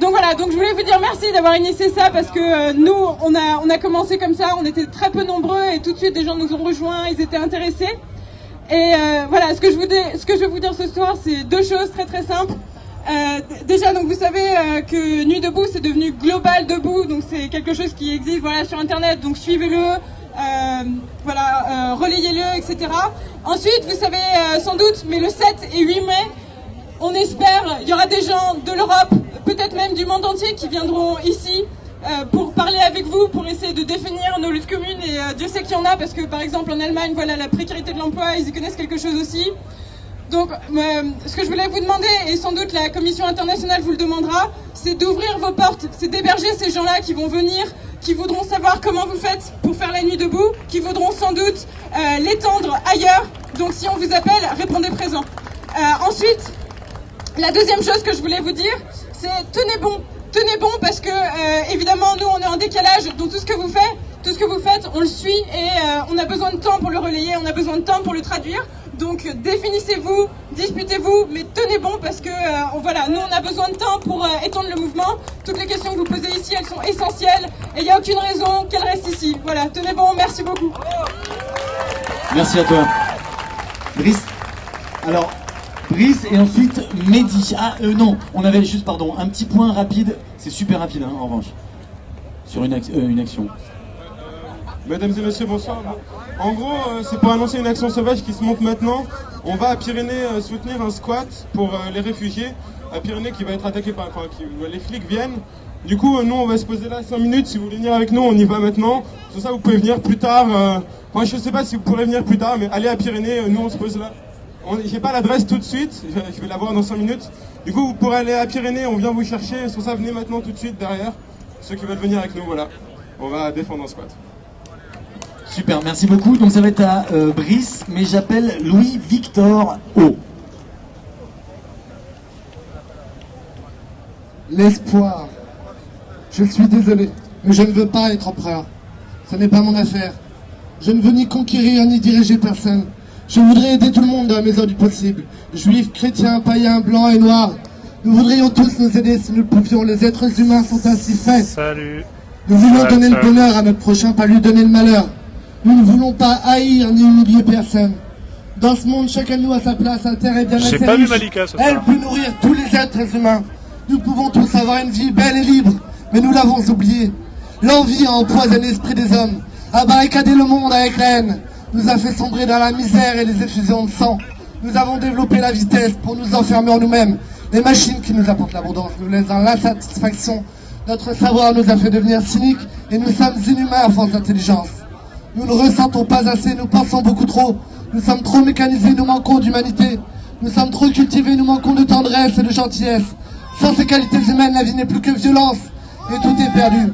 voilà, donc je voulais vous dire merci d'avoir initié ça parce que nous, on a commencé comme ça, on était très peu nombreux et tout de suite des gens nous ont rejoints, ils étaient intéressés. Et voilà, ce que je vais vous dire ce soir, c'est deux choses très très simples. Déjà, donc vous savez que Nuit debout c'est devenu Global debout, donc c'est quelque chose qui existe voilà sur internet, donc suivez-le, relayez-le, etc. Ensuite, vous savez sans doute, mais le 7 et 8 mai, on espère, il y aura des gens de l'Europe, peut-être même du monde entier qui viendront ici pour parler avec vous, pour essayer de définir nos luttes communes et Dieu sait qu'il y en a parce que par exemple en Allemagne, voilà la précarité de l'emploi, ils y connaissent quelque chose aussi. Donc, ce que je voulais vous demander, et sans doute la Commission internationale vous le demandera, c'est d'ouvrir vos portes, c'est d'héberger ces gens-là qui vont venir, qui voudront savoir comment vous faites pour faire la nuit debout, qui voudront sans doute l'étendre ailleurs. Donc, si on vous appelle, répondez présent. Ensuite, la deuxième chose que je voulais vous dire, c'est tenez bon parce que, évidemment, nous, on est en décalage, donc tout ce que vous faites, on le suit et on a besoin de temps pour le relayer, on a besoin de temps pour le traduire. Donc définissez-vous, disputez-vous, mais tenez bon parce que voilà, nous on a besoin de temps pour étendre le mouvement. Toutes les questions que vous posez ici, elles sont essentielles et il n'y a aucune raison qu'elles restent ici. Voilà, tenez bon, merci beaucoup. Merci à toi. Brice. Alors, Brice et ensuite Mehdi. Non, on avait juste, pardon, un petit point rapide, c'est super rapide hein, en revanche, sur une action. Mesdames et messieurs, bonsoir. En gros, c'est pour annoncer une action sauvage qui se monte maintenant. On va à Pyrénées soutenir un squat pour les réfugiés. À Pyrénées qui va être attaqué par... les flics viennent. Du coup, nous, on va se poser là 5 minutes. Si vous voulez venir avec nous, on y va maintenant. Sur ça, vous pouvez venir plus tard. Moi, je sais pas si vous pourrez venir plus tard, mais allez à Pyrénées, nous, on se pose là. J'ai pas l'adresse tout de suite. Je vais la voir dans 5 minutes. Du coup, vous pourrez aller à Pyrénées, on vient vous chercher. Sur ça, venez maintenant tout de suite derrière. Ceux qui veulent venir avec nous, voilà. On va défendre un squat. Super, merci beaucoup. Donc ça va être à Brice, mais j'appelle Louis-Victor O. L'espoir. Je suis désolé, mais je ne veux pas être empereur. Ce n'est pas mon affaire. Je ne veux ni conquérir ni diriger personne. Je voudrais aider tout le monde dans la mesure du possible. Juifs, chrétiens, païens, blancs et noirs. Nous voudrions tous nous aider si nous le pouvions. Les êtres humains sont ainsi faits. Salut. Nous voulons donner le bonheur à notre prochain, pas lui donner le malheur. Nous ne voulons pas haïr ni humilier personne. Dans ce monde, chacun de nous a sa place, sa terre est bien assez J'ai pas vu riche. Malika ce soir. Elle peut nourrir tous les êtres humains. Nous pouvons tous avoir une vie belle et libre, mais nous l'avons oublié. L'envie a empoisonné l'esprit des hommes, a barricadé le monde avec la haine, nous a fait sombrer dans la misère et les effusions de sang. Nous avons développé la vitesse pour nous enfermer en nous-mêmes. Les machines qui nous apportent l'abondance nous laissent dans l'insatisfaction. Notre savoir nous a fait devenir cyniques et nous sommes inhumains à force d'intelligence. Nous ne ressentons pas assez, nous pensons beaucoup trop. Nous sommes trop mécanisés, nous manquons d'humanité. Nous sommes trop cultivés, nous manquons de tendresse et de gentillesse. Sans ces qualités humaines, la vie n'est plus que violence et tout est perdu.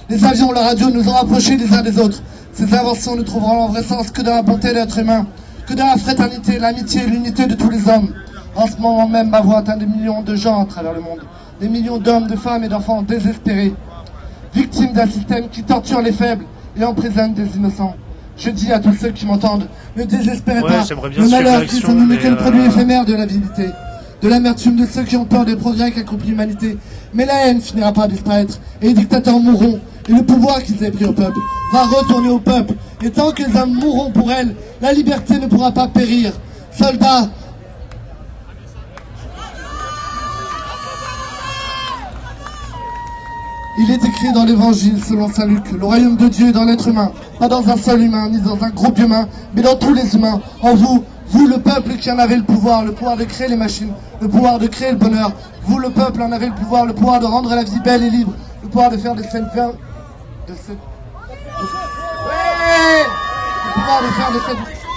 Les avions, la radio nous ont rapprochés les uns des autres. Ces inventions ne trouveront en vrai sens que dans la bonté de l'être humain, que dans la fraternité, l'amitié et l'unité de tous les hommes. En ce moment même, ma voix atteint des millions de gens à travers le monde. Des millions d'hommes, de femmes et d'enfants désespérés, victimes d'un système qui torture les faibles et emprisonne des innocents. Je dis à tous ceux qui m'entendent, ne désespérez pas, le malheur qui sont nous n'est que le produit éphémère de l'avidité, de l'amertume de ceux qui ont peur des progrès qu'accomplit l'humanité. Mais la haine finira par disparaître, et les dictateurs mourront, et le pouvoir qu'ils avaient pris au peuple va retourner au peuple. Et tant que les hommes mourront pour elle, la liberté ne pourra pas périr. Soldats, il est écrit dans l'évangile selon saint Luc, le royaume de Dieu est dans l'être humain, pas dans un seul humain, ni dans un groupe humain, mais dans tous les humains, en vous, vous le peuple qui en avez le pouvoir de créer les machines, le pouvoir de créer le bonheur, vous le peuple en avez le pouvoir de rendre la vie belle et libre, le pouvoir de faire de cette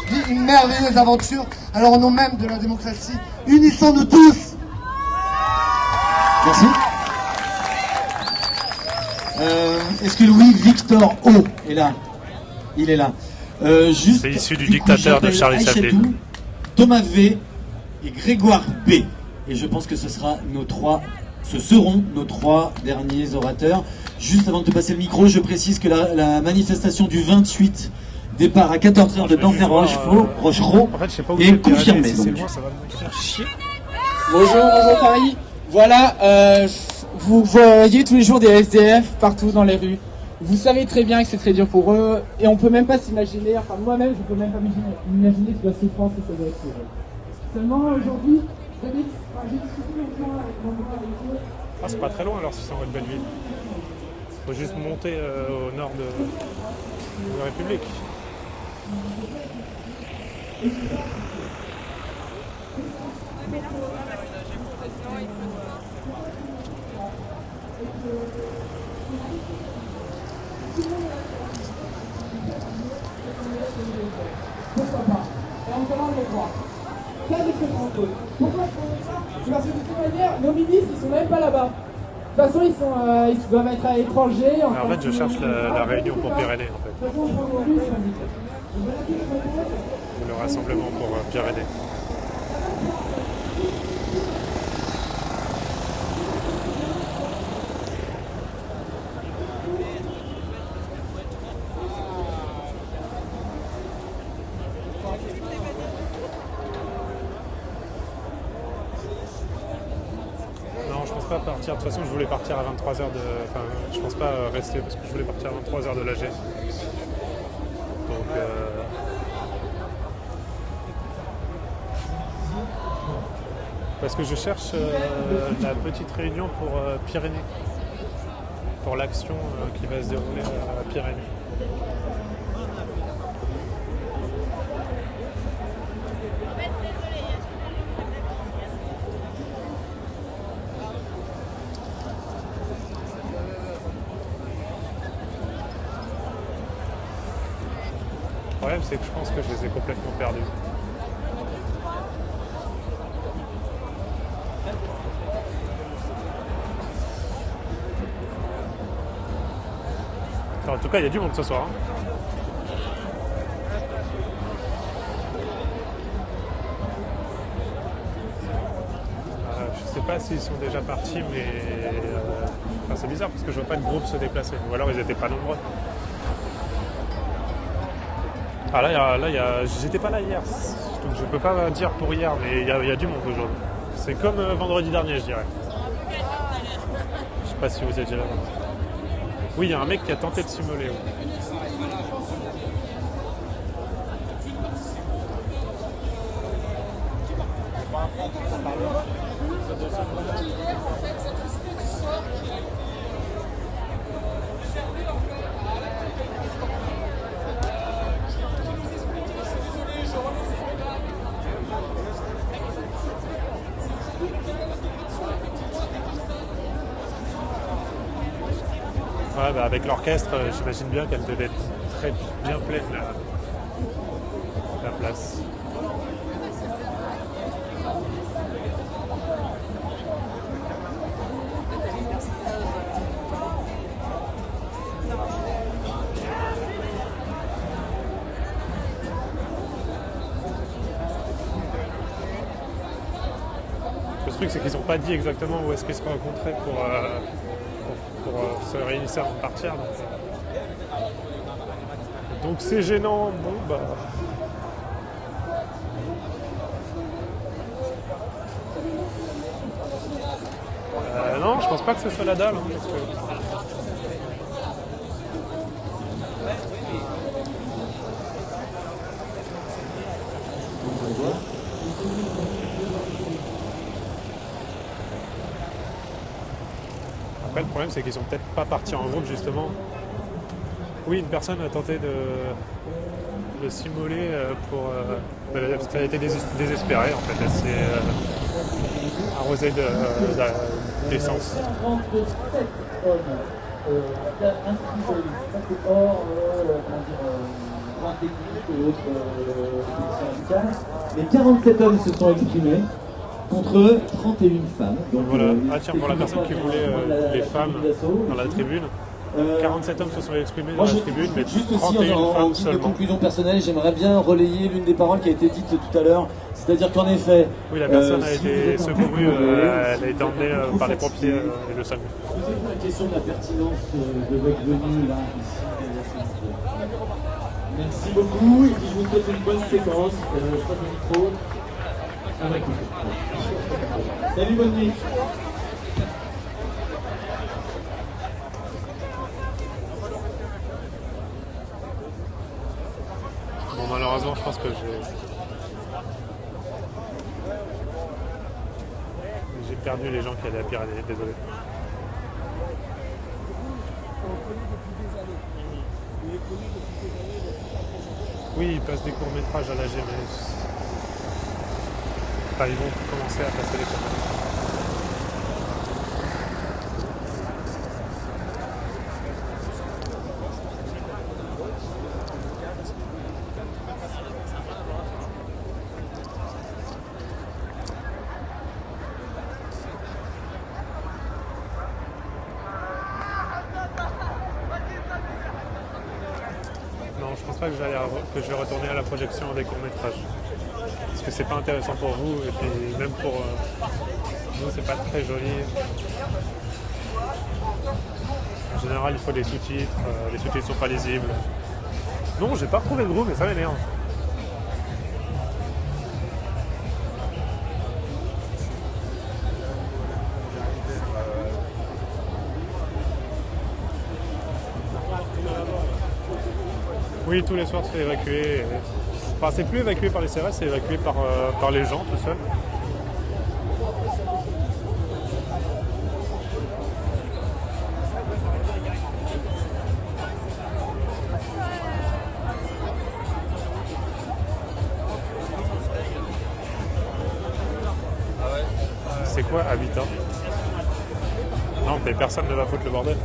vie une merveilleuse aventure. Alors au nom même de la démocratie, unissons-nous tous. Merci. Est-ce que Louis-Victor O est là? Il est là. C'est issu du dictateur de Charlie Chaplin. Thomas V et Grégoire B. Et je pense que ce seront nos trois derniers orateurs. Juste avant de te passer le micro, je précise que la manifestation du 28 départ à 14h de Dantin-Rochereau est confirmée. Bonjour Paris. Voilà, vous voyez tous les jours des SDF partout dans les rues. Vous savez très bien que c'est très dur pour eux et on peut même pas s'imaginer, enfin moi-même je peux même pas m'imaginer que la souffrance que ça doit être pour eux. Seulement aujourd'hui, j'ai discuté longtemps avec mon frère. Ah, c'est pas très loin alors si c'est en haute Belleville. Faut juste monter au nord de la République. Pourquoi pas? Et on demande les droits. Quel est ce grand truc? Pourquoi je fais ça? Parce que de toute manière, nos ministres, ils sont même pas là-bas. De toute façon, ils doivent être à l'étranger. En fait, je cherche la réunion pour Pyrénées, en fait. Le rassemblement pour Pyrénées. Partir. De toute façon, je voulais partir à 23h Enfin, je pense pas rester parce que je voulais partir à 23h de l'AG. Donc... Parce que je cherche la petite réunion pour Pyrénées. Pour l'action qui va se dérouler à Pyrénées. Le problème, c'est que je pense que je les ai complètement perdus. Enfin, en tout cas, il y a du monde ce soir. Je sais pas s'ils sont déjà partis, mais enfin, c'est bizarre parce que je vois pas de groupe se déplacer. Ou alors ils étaient pas nombreux. Ah là, j'étais pas là hier, donc je peux pas dire pour hier, mais il y a du monde aujourd'hui. C'est comme vendredi dernier, je dirais. Je sais pas si vous êtes déjà là. Oui, il y a un mec qui a tenté de simuler. Ouais. Ouais, bah avec l'orchestre, j'imagine bien qu'elle devait être très bien pleine la place. Le truc, c'est qu'ils n'ont pas dit exactement où est-ce qu'ils se rencontraient pour se réunir avant de partir. Donc c'est gênant. Bon, bah... non, je pense pas que ce soit la dalle. Hein, parce que... Après, le problème, c'est qu'ils sont peut-être pas partis en groupe, justement. Oui, une personne a tenté de simuler pour... parce qu'elle a été désespérée, en fait. Elle s'est arrosée d'essence. inscrits sur les listes. Ça c'est hors droit technique et autres syndicales. Mais 47 hommes se sont exprimés contre 31 femmes. Donc voilà, tiens, pour la personne qui voulait les femmes dans la tribune, 47 hommes se sont exprimés dans la tribune, mais juste 31 aussi en femmes guise de seulement. conclusion personnelle, j'aimerais bien relayer l'une des paroles qui a été dite tout à l'heure. C'est-à-dire qu'en effet, Oui, la personne a si été vous êtes en secourue, elle a été emmenée trop par les fatigué, pompiers et le SAMU. posez-vous la question de la pertinence de votre venue là, ici, dans la salle. Merci beaucoup, et puis je vous souhaite une bonne séquence. Je passe le micro. Salut, bonne nuit. Bon, malheureusement, je pense que j'ai perdu les gens qui allaient à Pyrénées, désolé. Oui, ils passent des courts-métrages à la GMS. Enfin, ils vont commencer à passer les courts-métrages. Non, je pense pas que je vais retourner à la projection des courts-métrages. Parce que c'est pas intéressant pour vous, et puis même pour nous, c'est pas très joli. En général, il faut des sous-titres, les sous-titres sont pas lisibles. Non, j'ai pas retrouvé le groupe, mais ça m'énerve. Oui, tous les soirs c'est évacué. Enfin, c'est plus évacué par les CRS, c'est évacué par les gens tout seul. C'est quoi Habitat? Non, mais personne ne va foutre le bordel.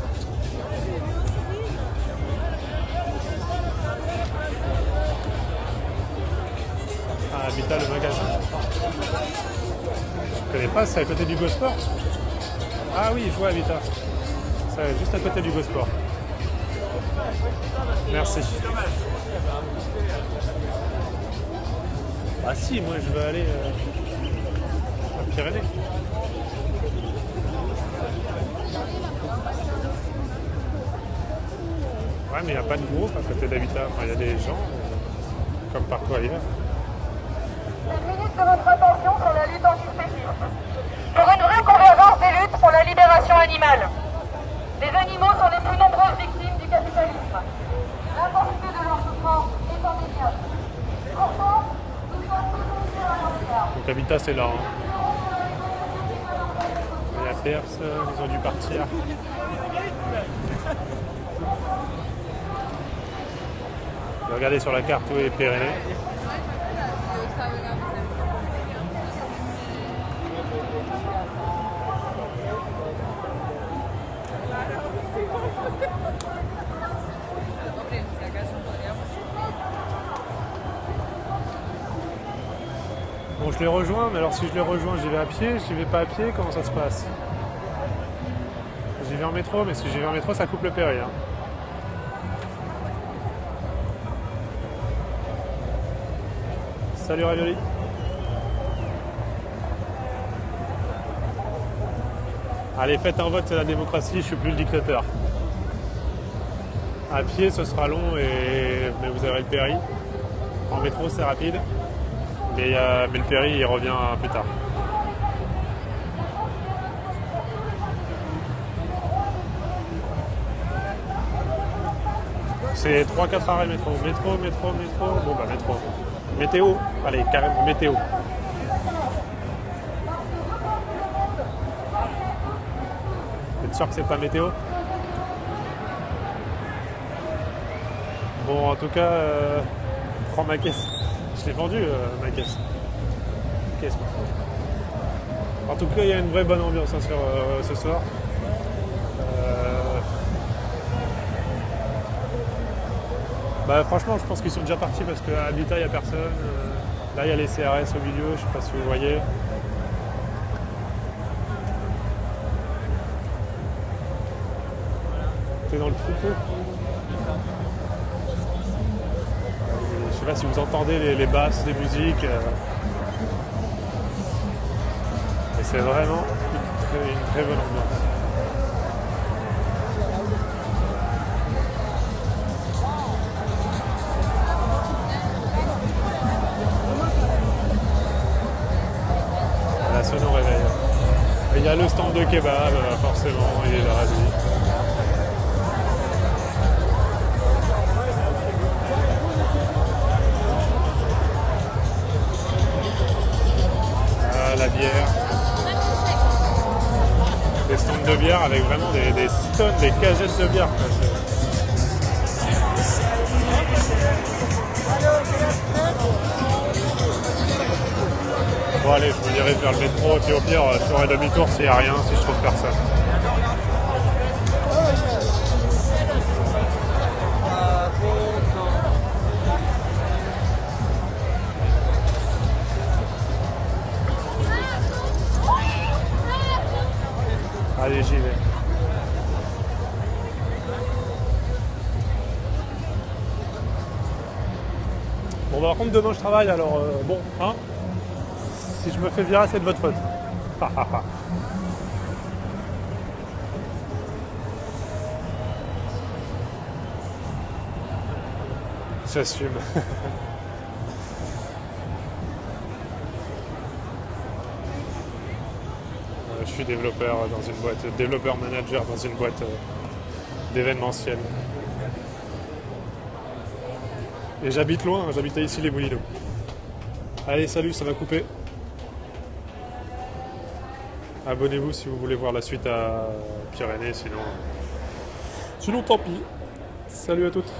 Habitat, le magasin. Je connais pas, c'est à côté du Gosport. Ah oui, je vois Habitat. C'est juste à côté du Gosport. Merci. Ah si, moi je veux aller à Pyrénées. Ouais, mais il n'y a pas de groupe à côté d'Habitat. Enfin, il y a des gens, comme partout ailleurs. Une minute de votre attention sur la lutte antispéciste. Pour une vraie convergence des luttes pour la libération animale. Les animaux sont les plus nombreuses victimes du capitalisme. L'intensité de leur souffrance est indéniable. Pourtant, nous sommes tous unis à leur égard. Donc Habitat c'est là. Hein. Il y a personne, ils ont dû partir. Regardez sur la carte où est Pyrénées. Bon, je les rejoins, mais alors si je les rejoins, j'y vais à pied, j'y vais pas à pied, comment ça se passe? J'y vais en métro, mais si j'y vais en métro, ça coupe le péri. Hein. Salut Ravioli. Allez, faites un vote, c'est la démocratie, je suis plus le dictateur. À pied, ce sera long, mais vous aurez le péri. En métro, c'est rapide. Mais le péri, il revient plus tard. C'est 3-4 arrêts métro. Métro. Bon bah métro. Météo. Allez, carrément météo. Vous êtes sûr que c'est pas météo? Bon, en tout cas, prends ma caisse. Je l'ai vendu, ma caisse. En tout cas, il y a une vraie bonne ambiance hein, ce soir. Bah franchement, je pense qu'ils sont déjà partis parce qu'à Habitat, il n'y a personne. Là, il y a les CRS au milieu, je sais pas si vous voyez. C'est dans le troupeau. Je sais pas si vous entendez les basses, les musiques. Et c'est vraiment une très bonne ambiance. La sonne au réveil. Et il y a le stand de kebab, forcément, il est là, lui. La bière, des stands de bière avec vraiment des tonnes, des cagettes de bière. Bon allez, je me dirige vers le métro, puis au pire je ferai demi-tour s'il n'y a rien, si je trouve personne. Allez, j'y vais. Bon, par contre, demain je travaille, alors bon, hein. Si je me fais virer, c'est de votre faute. J'assume. Je suis développeur dans une boîte, développeur manager dans une boîte d'événementiel. Et j'habite loin, j'habite à Issy-les-Moulineaux. Allez, salut, ça va couper. Abonnez-vous si vous voulez voir la suite à Pyrénées, sinon tant pis. Salut à toutes.